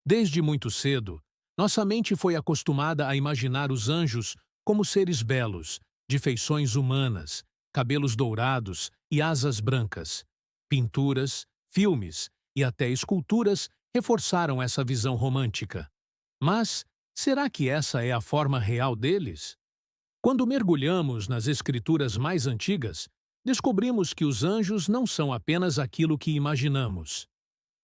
Desde muito cedo, nossa mente foi acostumada a imaginar os anjos como seres belos, de feições humanas, cabelos dourados e asas brancas. Pinturas, filmes e até esculturas reforçaram essa visão romântica. Mas será que essa é a forma real deles? Quando mergulhamos nas escrituras mais antigas, descobrimos que os anjos não são apenas aquilo que imaginamos.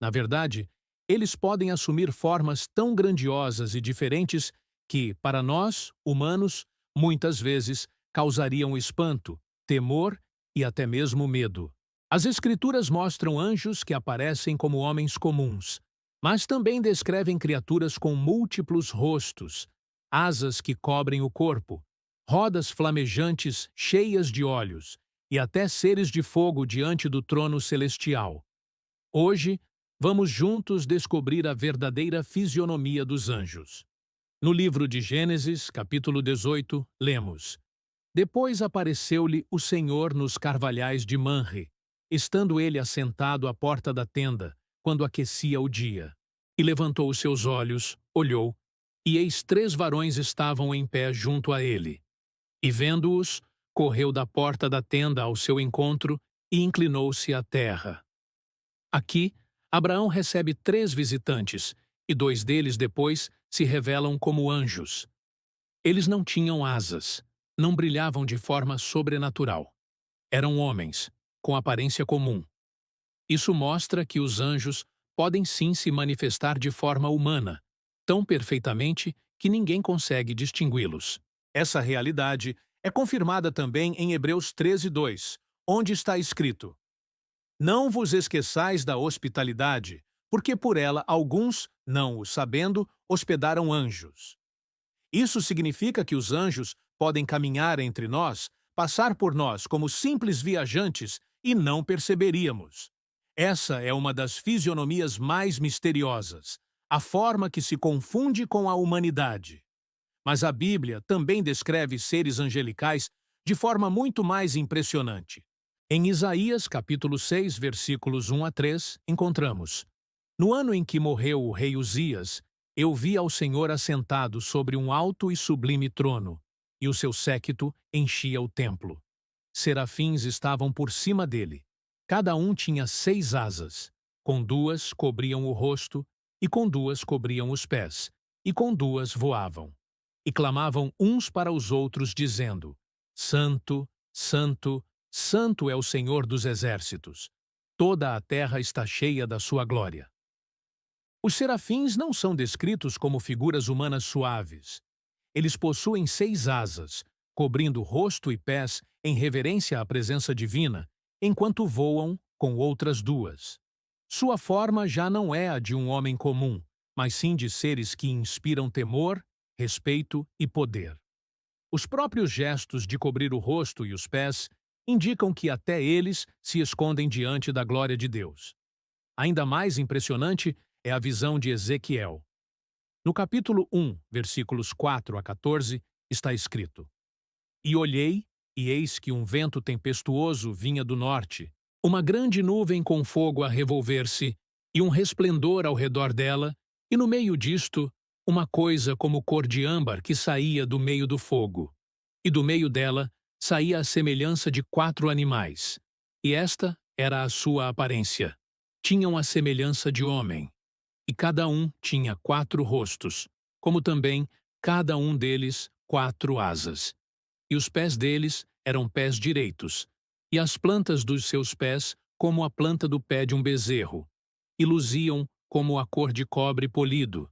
Na verdade, eles podem assumir formas tão grandiosas e diferentes que, para nós, humanos, muitas vezes causariam espanto, temor e até mesmo medo. As Escrituras mostram anjos que aparecem como homens comuns, mas também descrevem criaturas com múltiplos rostos, asas que cobrem o corpo, rodas flamejantes cheias de olhos e até seres de fogo diante do trono celestial. Hoje, vamos juntos descobrir a verdadeira fisionomia dos anjos. No livro de Gênesis, capítulo 18, lemos: Depois apareceu-lhe o Senhor nos carvalhais de Manre, estando ele assentado à porta da tenda, quando aquecia o dia. E levantou os seus olhos, olhou, e eis 3 varões estavam em pé junto a ele. E vendo-os, correu da porta da tenda ao seu encontro e inclinou-se à terra. Aqui, Abraão recebe 3 visitantes, e 2 deles depois se revelam como anjos. Eles não tinham asas, não brilhavam de forma sobrenatural. Eram homens, com aparência comum. Isso mostra que os anjos podem sim se manifestar de forma humana, tão perfeitamente que ninguém consegue distingui-los. Essa realidade é confirmada também em Hebreus 13:2, onde está escrito: Não vos esqueçais da hospitalidade, porque por ela alguns, não o sabendo, hospedaram anjos. Isso significa que os anjos podem caminhar entre nós, passar por nós como simples viajantes e não perceberíamos. Essa é uma das fisionomias mais misteriosas, a forma que se confunde com a humanidade. Mas a Bíblia também descreve seres angelicais de forma muito mais impressionante. Em Isaías, capítulo 6, versículos 1 a 3, encontramos: No ano em que morreu o rei Uzias, eu vi ao Senhor assentado sobre um alto e sublime trono, e o seu séquito enchia o templo. Serafins estavam por cima dele. Cada um tinha 6 asas. Com 2 cobriam o rosto, e com 2 cobriam os pés, e com 2 voavam. E clamavam uns para os outros, dizendo: Santo, Santo, Santo é o Senhor dos exércitos. Toda a terra está cheia da sua glória. Os serafins não são descritos como figuras humanas suaves. Eles possuem 6 asas, cobrindo rosto e pés em reverência à presença divina, enquanto voam com outras 2. Sua forma já não é a de um homem comum, mas sim de seres que inspiram temor, respeito e poder. Os próprios gestos de cobrir o rosto e os pés indicam que até eles se escondem diante da glória de Deus. Ainda mais impressionante é a visão de Ezequiel. No capítulo 1, versículos 4 a 14, está escrito: E olhei, e eis que um vento tempestuoso vinha do norte, uma grande nuvem com fogo a revolver-se, e um resplendor ao redor dela, e no meio disto, uma coisa como cor de âmbar que saía do meio do fogo. E do meio dela saía a semelhança de 4 animais. E esta era a sua aparência. Tinham a semelhança de homem. E cada um tinha 4 rostos, como também cada um deles 4 asas. E os pés deles eram pés direitos, e as plantas dos seus pés como a planta do pé de um bezerro, e luziam como a cor de cobre polido,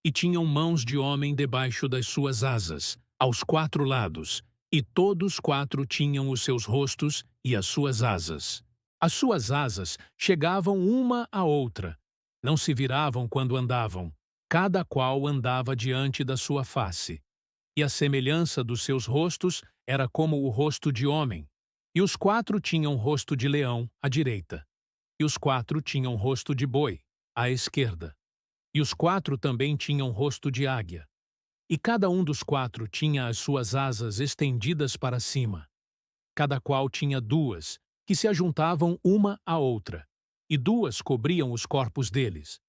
e tinham mãos de homem debaixo das suas asas, aos 4 lados, e todos 4 tinham os seus rostos e as suas asas. As suas asas chegavam uma à outra, não se viravam quando andavam, cada qual andava diante da sua face. E a semelhança dos seus rostos era como o rosto de homem, e os 4 tinham rosto de leão à direita, e os 4 tinham rosto de boi à esquerda, e os 4 também tinham rosto de águia. E cada um dos 4 tinha as suas asas estendidas para cima. Cada qual tinha 2, que se ajuntavam uma à outra, e 2 cobriam os corpos deles.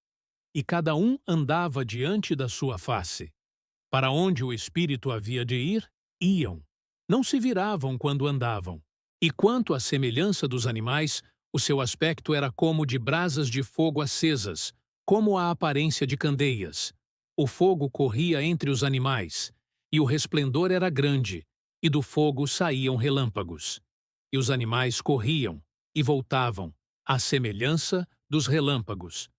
e cada um andava diante da sua face. Para onde o espírito havia de ir, iam. Não se viravam quando andavam. E quanto à semelhança dos animais, o seu aspecto era como de brasas de fogo acesas, como a aparência de candeias. O fogo corria entre os animais, e o resplendor era grande, e do fogo saíam relâmpagos. E os animais corriam e voltavam, à semelhança dos relâmpagos.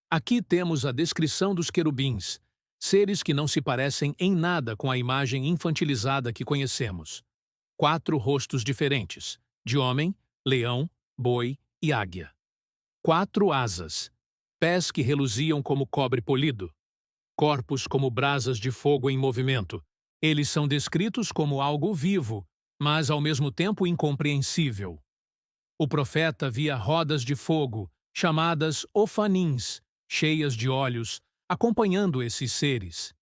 Aqui temos a descrição dos querubins, seres que não se parecem em nada com a imagem infantilizada que conhecemos. 4 rostos diferentes, de homem, leão, boi e águia. 4 asas, pés que reluziam como cobre polido, corpos como brasas de fogo em movimento. Eles são descritos como algo vivo, mas ao mesmo tempo incompreensível. O profeta via rodas de fogo, chamadas ofanins, cheias de olhos, acompanhando esses seres.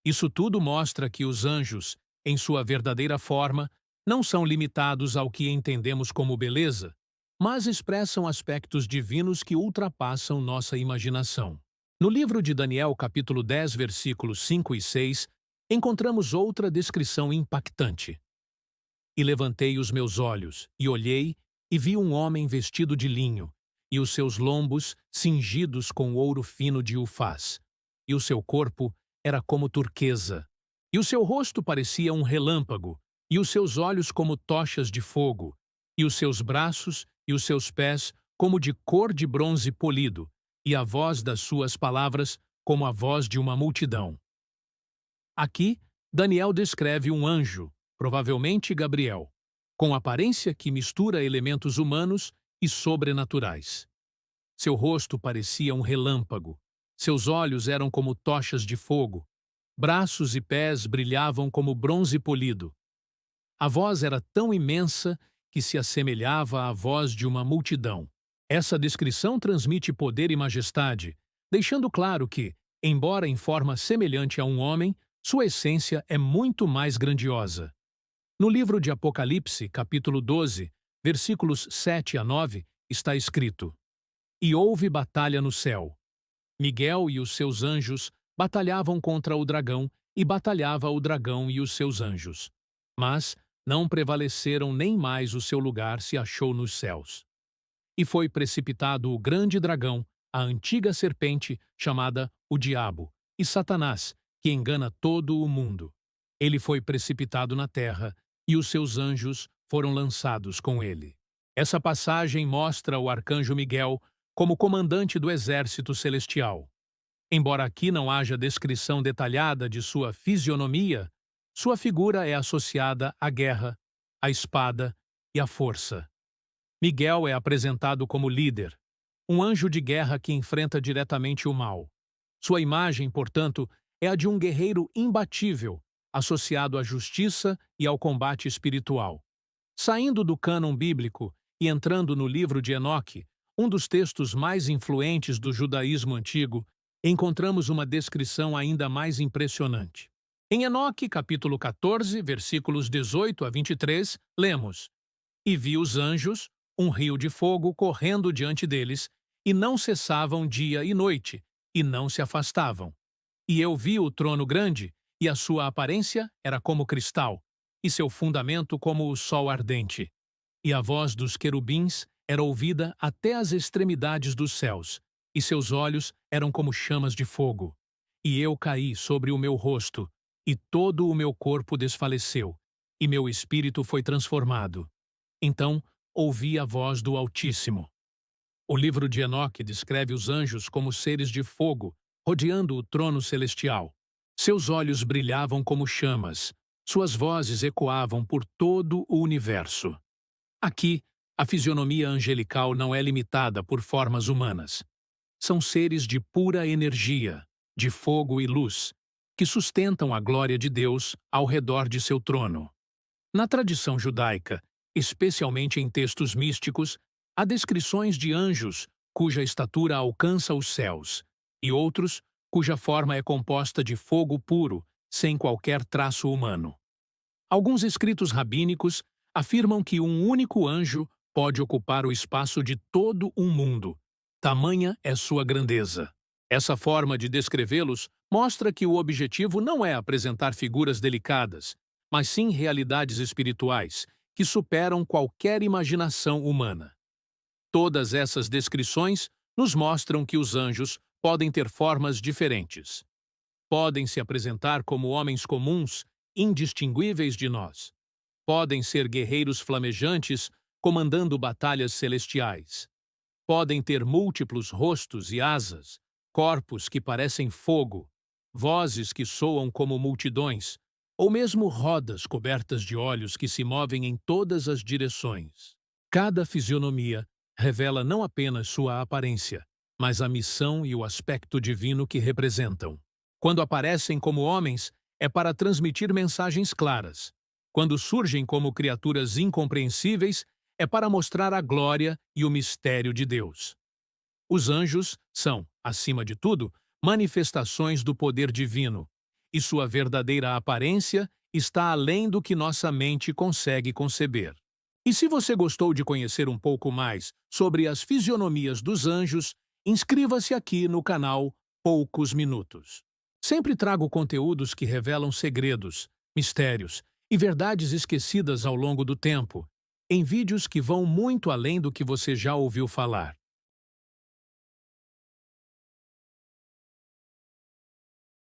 Isso tudo mostra que os anjos, em sua verdadeira forma, não são limitados ao que entendemos como beleza, mas expressam aspectos divinos que ultrapassam nossa imaginação. No livro de Daniel, capítulo 10, versículos 5 e 6, encontramos outra descrição impactante. E levantei os meus olhos, e olhei, e vi um homem vestido de linho, e os seus lombos cingidos com ouro fino de Ufaz, e o seu corpo era como turquesa, e o seu rosto parecia um relâmpago, e os seus olhos como tochas de fogo, e os seus braços e os seus pés como de cor de bronze polido, e a voz das suas palavras como a voz de uma multidão. Aqui, Daniel descreve um anjo, provavelmente Gabriel, com aparência que mistura elementos humanos e sobrenaturais. Seu rosto parecia um relâmpago, seus olhos eram como tochas de fogo, braços e pés brilhavam como bronze polido. A voz era tão imensa que se assemelhava à voz de uma multidão. Essa descrição transmite poder e majestade, deixando claro que, embora em forma semelhante a um homem, sua essência é muito mais grandiosa. No livro de Apocalipse, capítulo 12, versículos 7 a 9, está escrito: E houve batalha no céu. Miguel e os seus anjos batalhavam contra o dragão, e batalhava o dragão e os seus anjos. Mas não prevaleceram, nem mais o seu lugar se achou nos céus. E foi precipitado o grande dragão, a antiga serpente, chamada o Diabo, e Satanás, que engana todo o mundo. Ele foi precipitado na terra, e os seus anjos foram lançados com ele. Essa passagem mostra o arcanjo Miguel como comandante do exército celestial. Embora aqui não haja descrição detalhada de sua fisionomia, sua figura é associada à guerra, à espada e à força. Miguel é apresentado como líder, um anjo de guerra que enfrenta diretamente o mal. Sua imagem, portanto, é a de um guerreiro imbatível, associado à justiça e ao combate espiritual. Saindo do cânon bíblico e entrando no livro de Enoque, um dos textos mais influentes do judaísmo antigo, encontramos uma descrição ainda mais impressionante. Em Enoque, capítulo 14, versículos 18 a 23, lemos: E vi os anjos, um rio de fogo correndo diante deles, e não cessavam dia e noite, e não se afastavam. E eu vi o trono grande, e a sua aparência era como cristal, e seu fundamento como o sol ardente. E a voz dos querubins era ouvida até as extremidades dos céus, e seus olhos eram como chamas de fogo. E eu caí sobre o meu rosto, e todo o meu corpo desfaleceu, e meu espírito foi transformado. Então ouvi a voz do Altíssimo. O livro de Enoque descreve os anjos como seres de fogo, rodeando o trono celestial. Seus olhos brilhavam como chamas, suas vozes ecoavam por todo o universo. Aqui, a fisionomia angelical não é limitada por formas humanas. São seres de pura energia, de fogo e luz, que sustentam a glória de Deus ao redor de seu trono. Na tradição judaica, especialmente em textos místicos, há descrições de anjos cuja estatura alcança os céus, e outros cuja forma é composta de fogo puro, sem qualquer traço humano. Alguns escritos rabínicos afirmam que um único anjo pode ocupar o espaço de todo um mundo. Tamanha é sua grandeza. Essa forma de descrevê-los mostra que o objetivo não é apresentar figuras delicadas, mas sim realidades espirituais que superam qualquer imaginação humana. Todas essas descrições nos mostram que os anjos podem ter formas diferentes. Podem se apresentar como homens comuns, indistinguíveis de nós. Podem ser guerreiros flamejantes, comandando batalhas celestiais. Podem ter múltiplos rostos e asas, corpos que parecem fogo, vozes que soam como multidões, ou mesmo rodas cobertas de olhos que se movem em todas as direções. Cada fisionomia revela não apenas sua aparência, mas a missão e o aspecto divino que representam. Quando aparecem como homens, é para transmitir mensagens claras. Quando surgem como criaturas incompreensíveis, é para mostrar a glória e o mistério de Deus. Os anjos são, acima de tudo, manifestações do poder divino, e sua verdadeira aparência está além do que nossa mente consegue conceber. E se você gostou de conhecer um pouco mais sobre as fisionomias dos anjos, inscreva-se aqui no canal Poucos Minutos. Sempre trago conteúdos que revelam segredos, mistérios e verdades esquecidas ao longo do tempo, em vídeos que vão muito além do que você já ouviu falar.